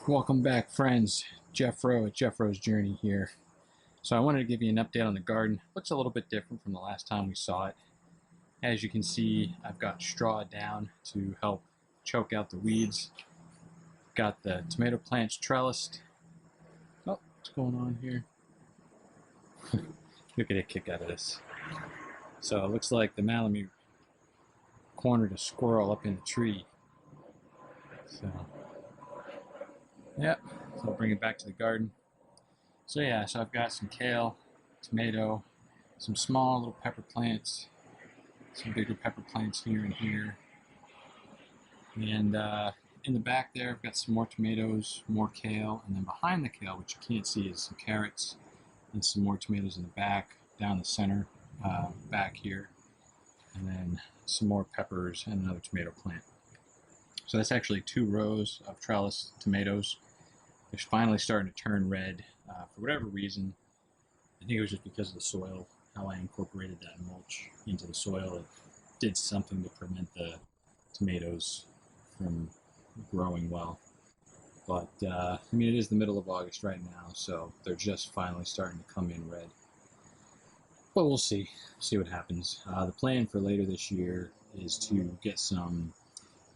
Welcome back, friends. Jeff Rowe at JeffRo'sJourney here. So I wanted to give you an update on the garden. Looks a little bit different from the last time we saw it. As you can see, I've got straw down to help choke out the weeds. Got the tomato plants trellised. Oh, what's going on here? You'll get a kick out of this. So it looks like the Malamute cornered a squirrel up in the tree. So yep, so I'll bring it back to the garden. So yeah, so I've got some kale, tomato, some small little pepper plants, some bigger pepper plants here and here. And in the back there, I've got some more tomatoes, more kale, and then behind the kale, which you can't see, is some carrots and some more tomatoes in the back, down the center, back here, and then some more peppers and another tomato plant. So that's actually 2 rows of trellis tomatoes. They're finally starting to turn red for whatever reason. I think it was just because of the soil, how I incorporated that mulch into the soil. It did something to prevent the tomatoes from growing well. But I mean, it is the middle of August right now, so they're just finally starting to come in red. But we'll see what happens. The plan for later this year is to get some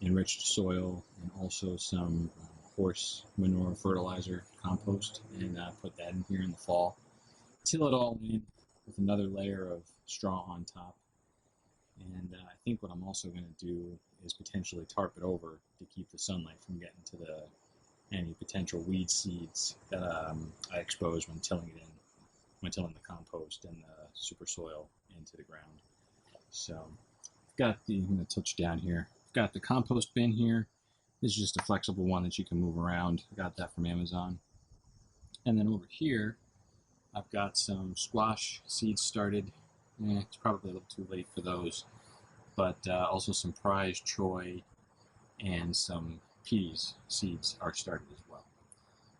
enriched soil and also some horse manure fertilizer compost, and put that in here in the fall. Till it all in with another layer of straw on top. And I think what I'm also going to do is potentially tarp it over to keep the sunlight from getting to any potential weed seeds that I expose when tilling it in, when tilling the compost and the super soil into the ground. So I've got I'm going to touch down here. I've got the compost bin here. This is just a flexible one that you can move around. I got that from Amazon. And then over here, I've got some squash seeds started. It's probably a little too late for those. But also some prize choy and some peas seeds are started as well.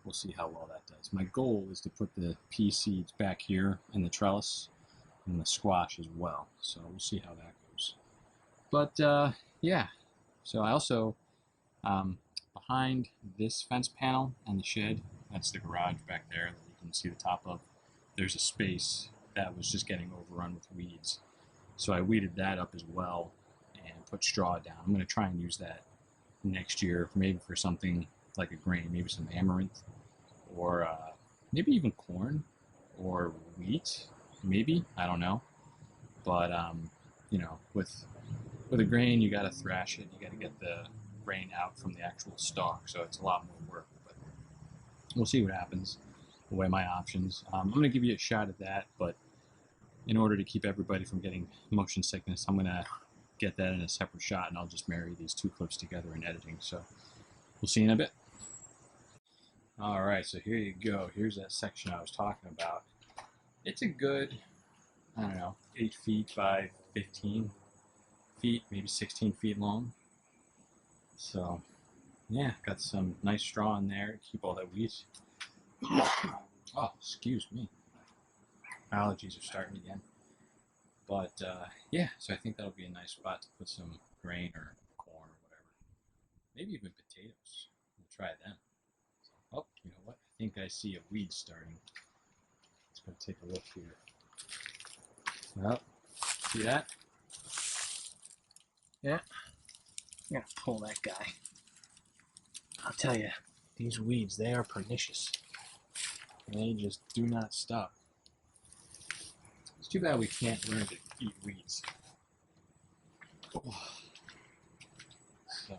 We'll see how well that does. My goal is to put the pea seeds back here in the trellis and the squash as well. So we'll see how that goes. But yeah, so I also, behind this fence panel and the shed, that's the garage back there that you can see the top of, there's a space that was just getting overrun with weeds. So I weeded that up as well and put straw down. I'm going to try and use that next year, maybe for something like a grain, maybe some amaranth, or maybe even corn or wheat, maybe, I don't know. But you know, with a grain, you got to thrash it. You got to get the grain out from the actual stalk, so it's a lot more work. But we'll see what happens. Weigh my options. I'm going to give you a shot at that, but in order to keep everybody from getting motion sickness, I'm going to get that in a separate shot, and I'll just marry these 2 clips together in editing. So we'll see in a bit. All right, so here you go. Here's that section I was talking about. It's a good, I don't know, 8 feet by 15 feet, maybe 16 feet long. So yeah, got some nice straw in there to keep all that weeds. Oh, excuse me. Allergies are starting again. But yeah, so I think that'll be a nice spot to put some grain or corn or whatever. Maybe even potatoes. We'll try them. Oh, you know what? I think I see a weed starting. Let's go take a look here. Well, see that? Yeah. I'm gonna pull that guy. I'll tell you, these weeds, they are pernicious. They just do not stop. It's too bad we can't learn to eat weeds. Oh. So,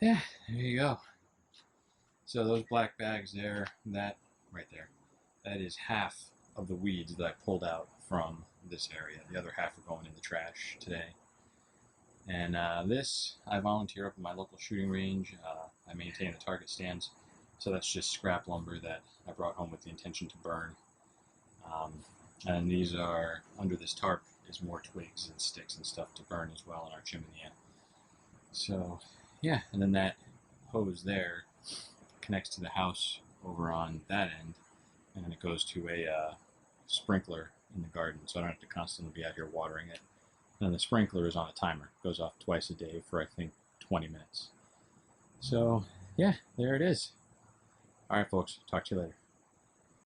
yeah, there you go. So those black bags there, that right there, that is half of the weeds that I pulled out from this area. The other half are going in the trash today. And this, I volunteer up at my local shooting range. I maintain the target stands. So that's just scrap lumber that I brought home with the intention to burn. And these are, under this tarp, is more twigs and sticks and stuff to burn as well in our chimney. So, yeah, and then that hose there connects to the house over on that end, and then it goes to a sprinkler in the garden, so I don't have to constantly be out here watering it. And the sprinkler is on a timer. It goes off twice a day for, I think, 20 minutes. So yeah, there it is. All right, folks, talk to you later.